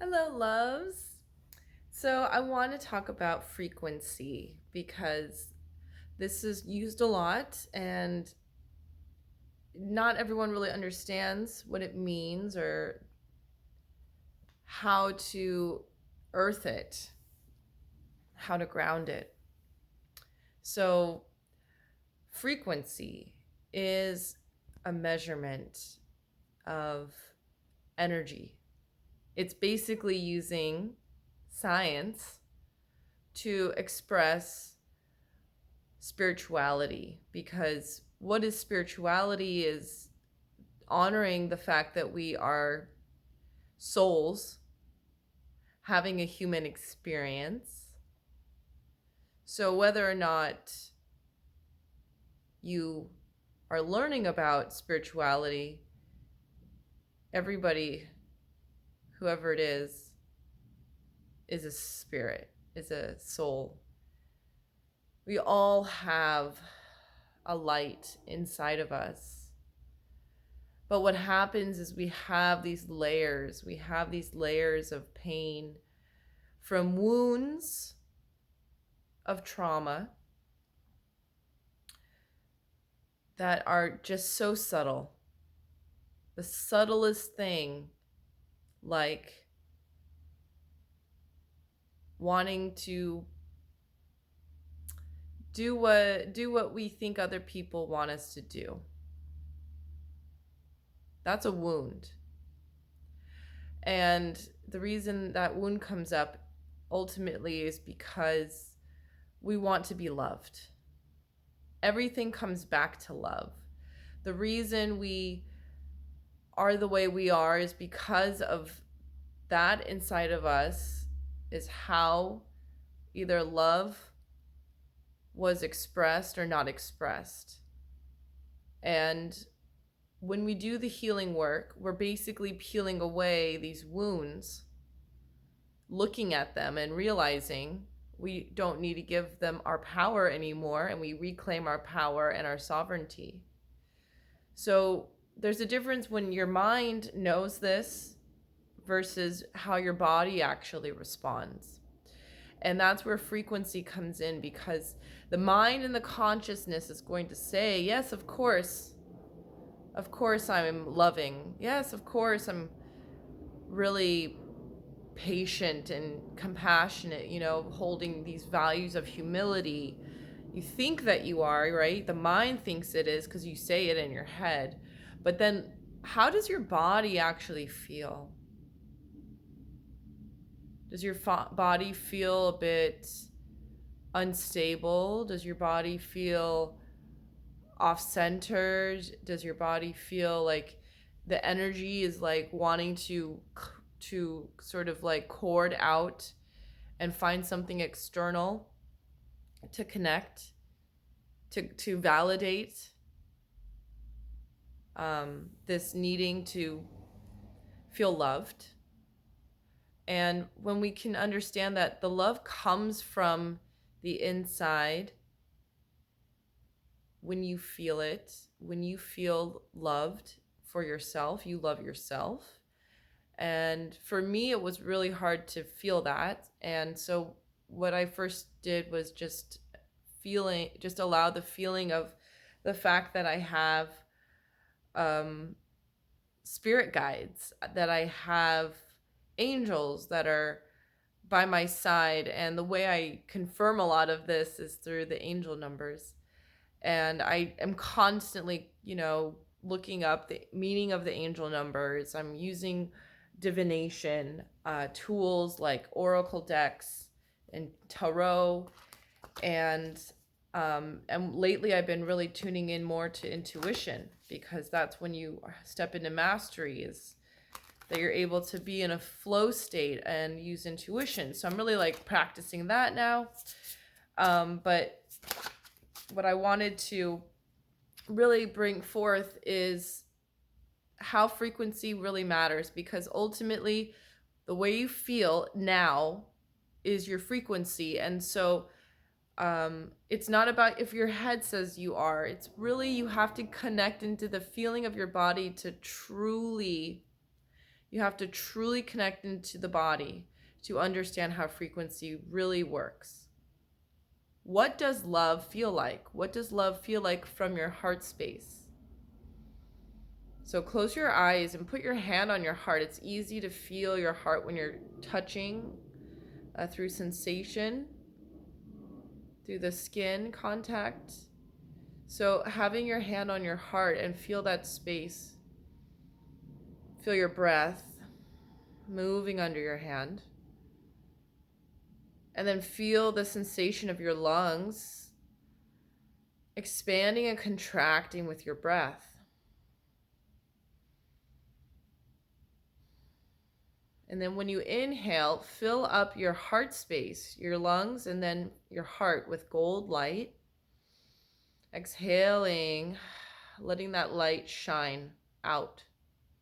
Hello, loves. So, I want to talk about frequency because this is used a lot and not everyone really understands what it means or how to earth it, how to ground it. So, frequency is a measurement of energy. It's basically using science to express spirituality, because what is spirituality is honoring the fact that we are souls having a human experience. So whether or not you are learning about spirituality, everybody, whoever it is a spirit, is a soul. We all have a light inside of us. But what happens is we have these layers. We have these layers of pain from wounds of trauma that are just so subtle. The subtlest thing, like wanting to do what we think other people want us to do. That's a wound. And the reason that wound comes up ultimately is because we want to be loved. Everything comes back to love. The reason we are the way we are is because of that inside of us, is how either love was expressed or not expressed. And when we do the healing work, we're basically peeling away these wounds, looking at them and realizing we don't need to give them our power anymore, and we reclaim our power and our sovereignty. So there's a difference when your mind knows this versus how your body actually responds. And that's where frequency comes in, because the mind and the consciousness is going to say, yes, of course I'm loving. Yes, of course I'm really patient and compassionate, holding these values of humility. You think that you are, right? The mind thinks it is because you say it in your head. But then how does your body actually feel? Does your body feel a bit unstable? Does your body feel off centered? Does your body feel like the energy is like wanting to sort of like cord out and find something external to connect, to validate this needing to feel loved? And when we can understand that the love comes from the inside, when you feel it, when you feel loved for yourself, you love yourself. And for me, it was really hard to feel that. And so what I first did was just allow the feeling of the fact that I have spirit guides, that I have angels that are by my side. And the way I confirm a lot of this is through the angel numbers. And I am constantly, looking up the meaning of the angel numbers. I'm using divination tools like oracle decks and tarot, and lately I've been really tuning in more to intuition, because that's when you step into mastery, is that you're able to be in a flow state and use intuition. So I'm really like practicing that now. But what I wanted to really bring forth is how frequency really matters, because ultimately the way you feel now is your frequency. And so it's not about if your head says you are. It's really, you have to connect into the feeling of your body to truly You have to truly connect into the body to understand how frequency really works. What does love feel like? What does love feel like from your heart space? So close your eyes and put your hand on your heart. It's easy to feel your heart when you're touching through sensation, through the skin contact. So having your hand on your heart and feel that space. Feel your breath moving under your hand. And then feel the sensation of your lungs expanding and contracting with your breath. And then when you inhale, fill up your heart space, your lungs, and then your heart with gold light. Exhaling, letting that light shine out.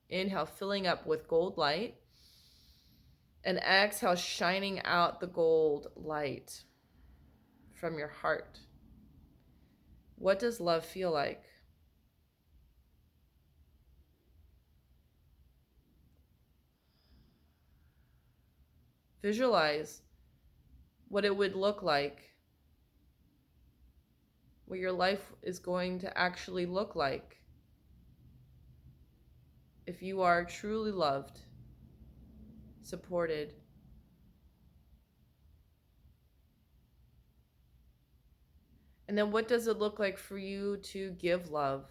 Inhale, filling up with gold light. And exhale, shining out the gold light from your heart. What does love feel like? Visualize what it would look like, what your life is going to actually look like if you are truly loved, supported. And then what does it look like for you to give love?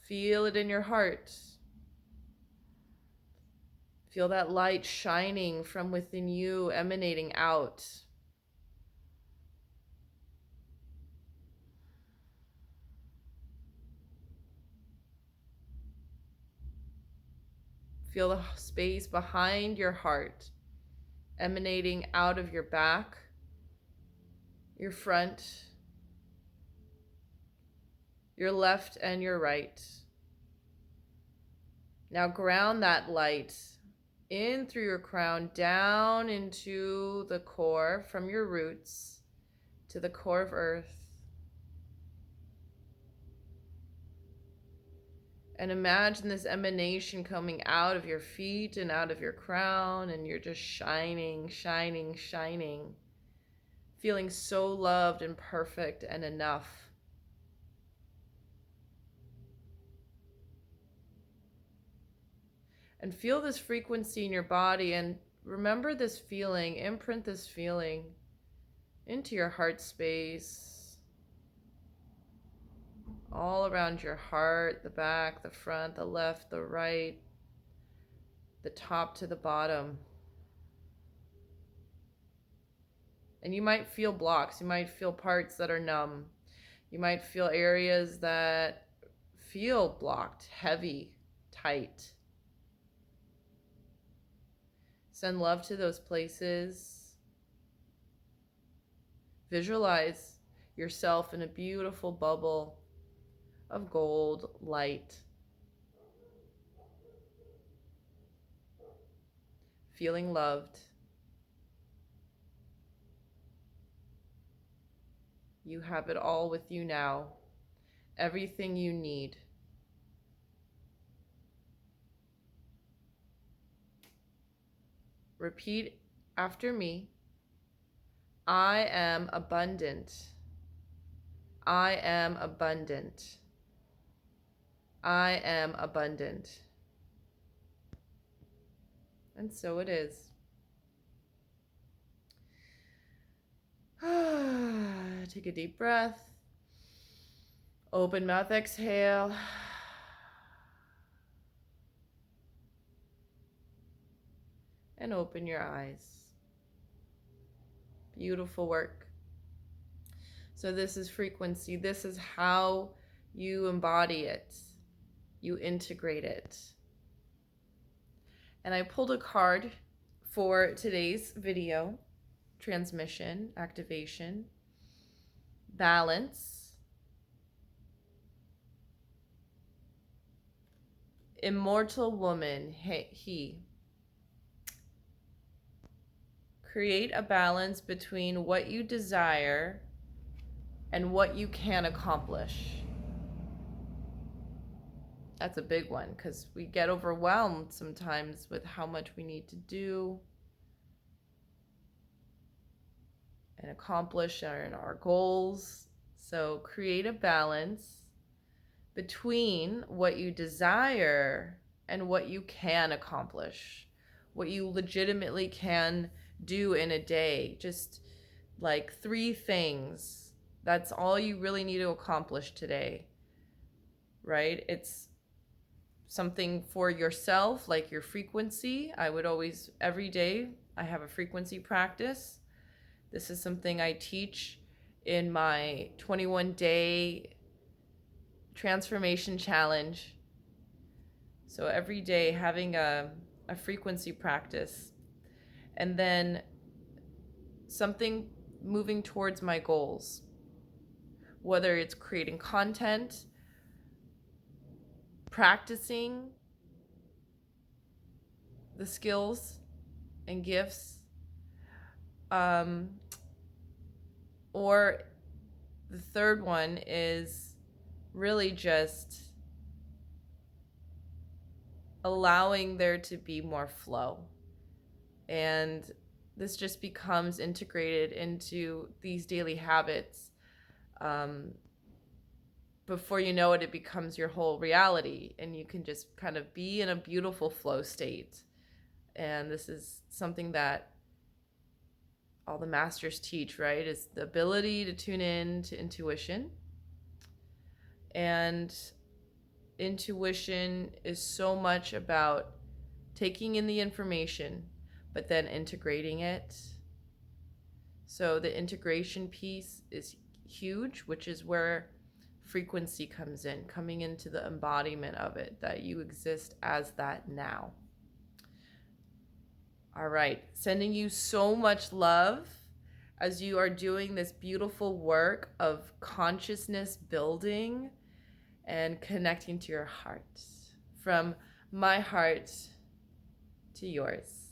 Feel it in your heart. Feel that light shining from within you, emanating out. Feel the space behind your heart, emanating out of your back, your front, your left and your right. Now ground that light in through your crown, down into the core, from your roots to the core of earth. And imagine this emanation coming out of your feet and out of your crown, and you're just shining, shining, shining, feeling so loved and perfect and enough. And feel this frequency in your body, and remember this feeling, imprint this feeling into your heart space, all around your heart, the back, the front, the left, the right, the top to the bottom. And you might feel blocks, you might feel parts that are numb, you might feel areas that feel blocked, heavy, tight. Send love to those places. Visualize yourself in a beautiful bubble of gold light. Feeling loved. You have it all with you now. Everything you need. Repeat after me. I am abundant. I am abundant. I am abundant. And so it is. Take a deep breath. Open mouth, exhale. And open your eyes. Beautiful work. So this is frequency. This is how you embody it. You integrate it. And I pulled a card for today's video. Transmission, activation, balance, immortal woman, he. Create a balance between what you desire and what you can accomplish. That's a big one because we get overwhelmed sometimes with how much we need to do and accomplish our goals. So create a balance between what you desire and what you can accomplish, what you legitimately can do in a day. Just like 3 things. That's all you really need to accomplish today, right? It's something for yourself, like your frequency. I would always, every day, I have a frequency practice. This is something I teach in my 21-day transformation challenge. So every day having a frequency practice, and then something moving towards my goals, whether it's creating content, practicing the skills and gifts, or the third one is really just allowing there to be more flow. And this just becomes integrated into these daily habits. Before you know it, it becomes your whole reality, and you can just kind of be in a beautiful flow state. And this is something that all the masters teach, right? Is the ability to tune in to intuition. And intuition is so much about taking in the information, but then integrating it. So the integration piece is huge, which is where frequency comes in, coming into the embodiment of it, that you exist as that now. All right, sending you so much love as you are doing this beautiful work of consciousness building and connecting to your heart. From my heart to yours.